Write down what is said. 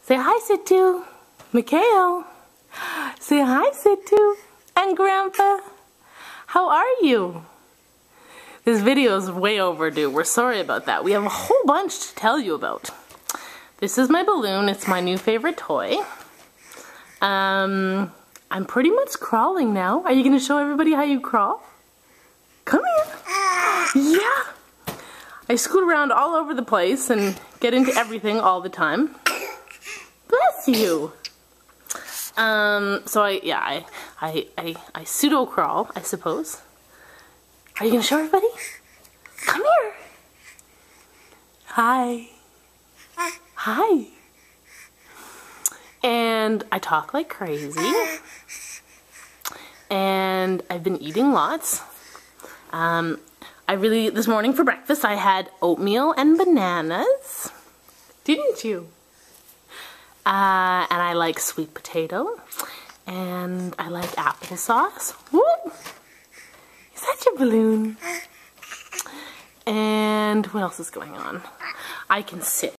Say hi, Situ. Mikhail. Say hi, Situ. And Grandpa. How are you? This video is way overdue. We're sorry about that. We have a whole bunch to tell you about. This is my balloon. It's my new favorite toy. I'm pretty much crawling now. Are you going to show everybody how you crawl? Come here. Yeah. I scoot around all over the place and get into everything all the time. Bless you. So I pseudo crawl, I suppose. Are you gonna show everybody? Come here. Hi. Hi. And I talk like crazy. And I've been eating lots. This morning for breakfast I had oatmeal and bananas. Didn't you? And I like sweet potato. And I like applesauce. Whoop! Is that your balloon? And what else is going on? I can sit